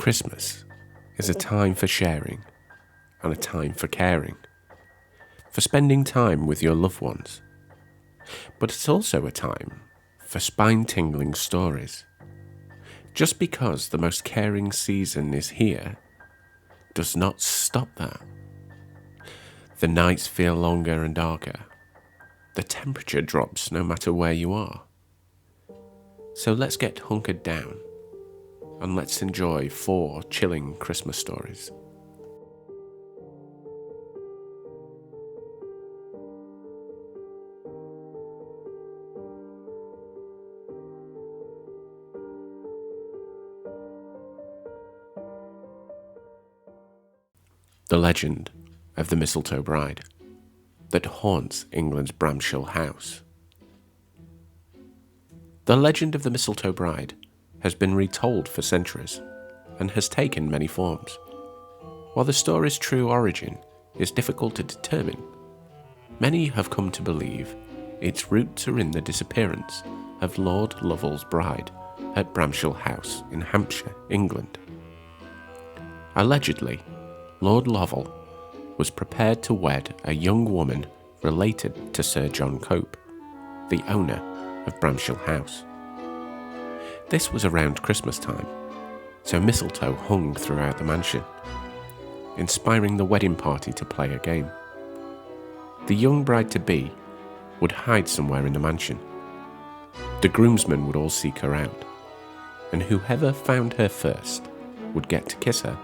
Christmas is a time for sharing and a time for caring, for spending time with your loved ones. But it's also a time for spine-tingling stories. Just because the most caring season is here does not stop that. The nights feel longer and darker. The temperature drops no matter where you are. So let's get hunkered down and let's enjoy 4 chilling Christmas stories. The legend of the Mistletoe Bride that haunts England's Bramshill house. The legend of the Mistletoe Bride has been retold for centuries and has taken many forms. While the story's true origin is difficult to determine, many have come to believe its roots are in the disappearance of Lord Lovell's bride at Bramshill House in Hampshire, England. Allegedly, Lord Lovell was prepared to wed a young woman related to Sir John Cope, the owner of Bramshill House. This was around Christmas time, so mistletoe hung throughout the mansion, inspiring the wedding party to play a game. The young bride-to-be would hide somewhere in the mansion. The groomsmen would all seek her out, and whoever found her first would get to kiss her.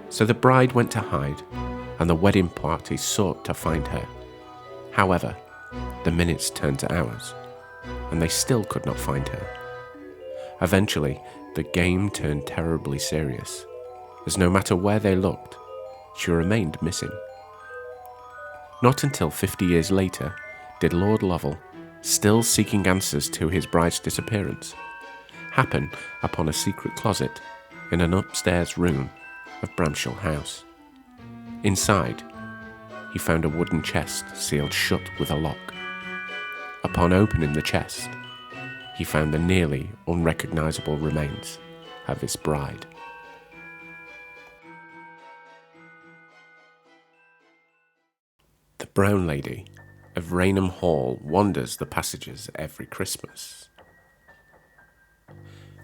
So the bride went to hide, and the wedding party sought to find her. However, the minutes turned to hours, and they still could not find her. Eventually, the game turned terribly serious, as no matter where they looked, she remained missing. Not until 50 years later did Lord Lovell, still seeking answers to his bride's disappearance, happen upon a secret closet in an upstairs room of Bramshill House. Inside, he found a wooden chest sealed shut with a lock. Upon opening the chest, he found the nearly unrecognisable remains of his bride. The Brown Lady of Rainham Hall wanders the passages every Christmas.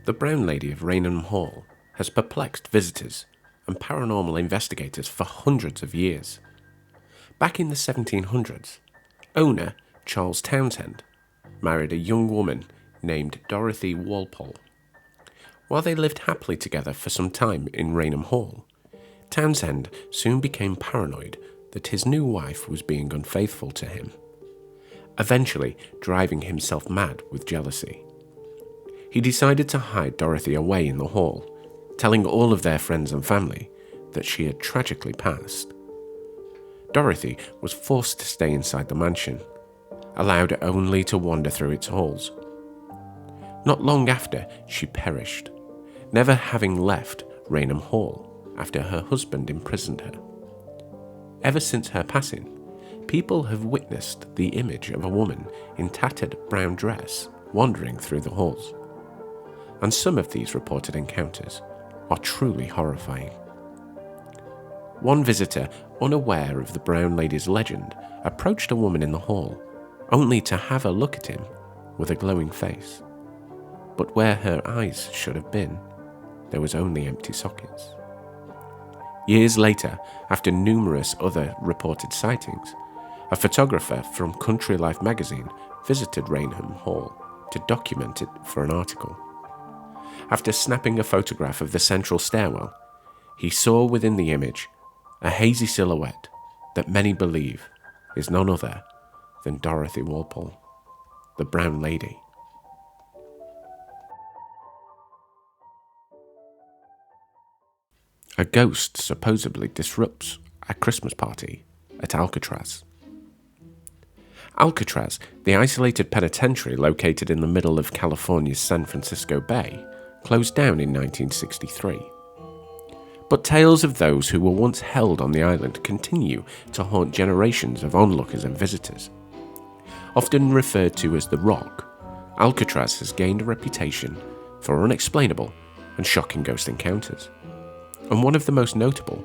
The Brown Lady of Rainham Hall has perplexed visitors and paranormal investigators for hundreds of years. Back in the 1700s, owner Charles Townshend married a young woman named Dorothy Walpole. While they lived happily together for some time in Rainham Hall, Townshend soon became paranoid that his new wife was being unfaithful to him, eventually driving himself mad with jealousy. He decided to hide Dorothy away in the hall, telling all of their friends and family that she had tragically passed. Dorothy was forced to stay inside the mansion, allowed only to wander through its halls. Not long after, she perished, never having left Rainham Hall after her husband imprisoned her. Ever since her passing, people have witnessed the image of a woman in tattered brown dress wandering through the halls, and some of these reported encounters are truly horrifying. One visitor, unaware of the Brown Lady's legend, approached a woman in the hall, only to have a look at him with a glowing face. But where her eyes should have been, there was only empty sockets. Years later, after numerous other reported sightings, a photographer from Country Life magazine visited Rainham Hall to document it for an article. After snapping a photograph of the central stairwell, he saw within the image a hazy silhouette that many believe is none other than Dorothy Walpole, the Brown Lady. A ghost supposedly disrupts a Christmas party at Alcatraz. Alcatraz, the isolated penitentiary located in the middle of California's San Francisco Bay, closed down in 1963. But tales of those who were once held on the island continue to haunt generations of onlookers and visitors. Often referred to as the Rock, Alcatraz has gained a reputation for unexplainable and shocking ghost encounters, and one of the most notable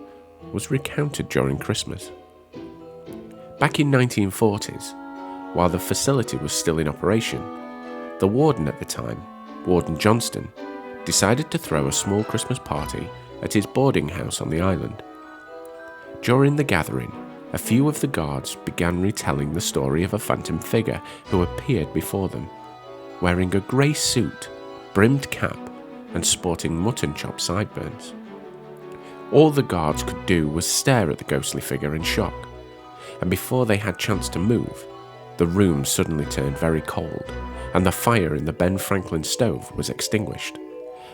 was recounted during Christmas. Back in 1940s, while the facility was still in operation, the warden at the time, Warden Johnston, decided to throw a small Christmas party at his boarding house on the island. During the gathering, a few of the guards began retelling the story of a phantom figure who appeared before them, wearing a grey suit, brimmed cap, and sporting mutton chop sideburns. All the guards could do was stare at the ghostly figure in shock, and before they had chance to move, the room suddenly turned very cold, and the fire in the Ben Franklin stove was extinguished,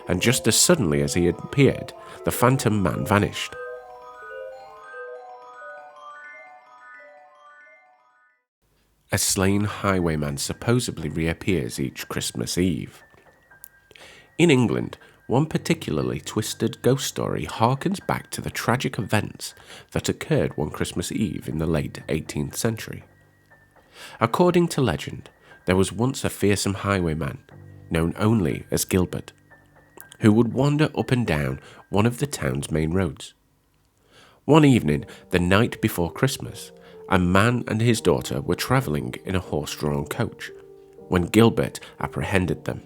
and just as suddenly as he had appeared, the phantom man vanished. A slain highwayman supposedly reappears each Christmas Eve. In England, one particularly twisted ghost story harkens back to the tragic events that occurred one Christmas Eve in the late 18th century. According to legend, there was once a fearsome highwayman, known only as Gilbert, who would wander up and down one of the town's main roads. One evening, the night before Christmas, a man and his daughter were travelling in a horse-drawn coach when Gilbert apprehended them.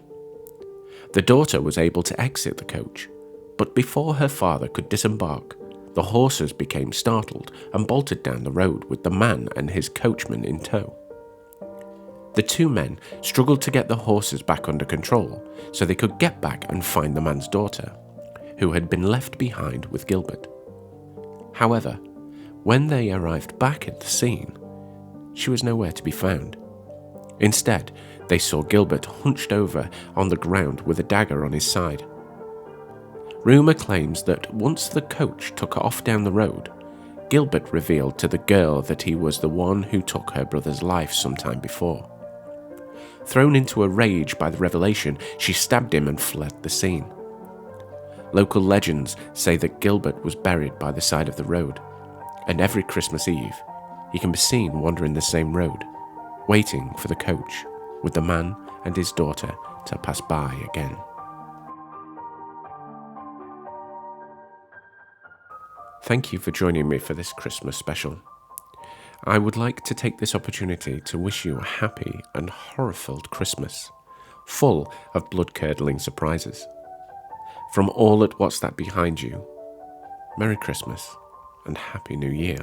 The daughter was able to exit the coach, but before her father could disembark, the horses became startled and bolted down the road with the man and his coachman in tow. The two men struggled to get the horses back under control so they could get back and find the man's daughter, who had been left behind with Gilbert. However, when they arrived back at the scene, she was nowhere to be found. Instead, they saw Gilbert hunched over on the ground with a dagger on his side. Rumour claims that once the coach took off down the road, Gilbert revealed to the girl that he was the one who took her brother's life some time before. Thrown into a rage by the revelation, she stabbed him and fled the scene. Local legends say that Gilbert was buried by the side of the road, and every Christmas Eve, he can be seen wandering the same road, waiting for the coach, with the man and his daughter to pass by again. Thank you for joining me for this Christmas special. I would like to take this opportunity to wish you a happy and horror-filled Christmas, full of blood-curdling surprises. From all at What's That Behind You, Merry Christmas and Happy New Year.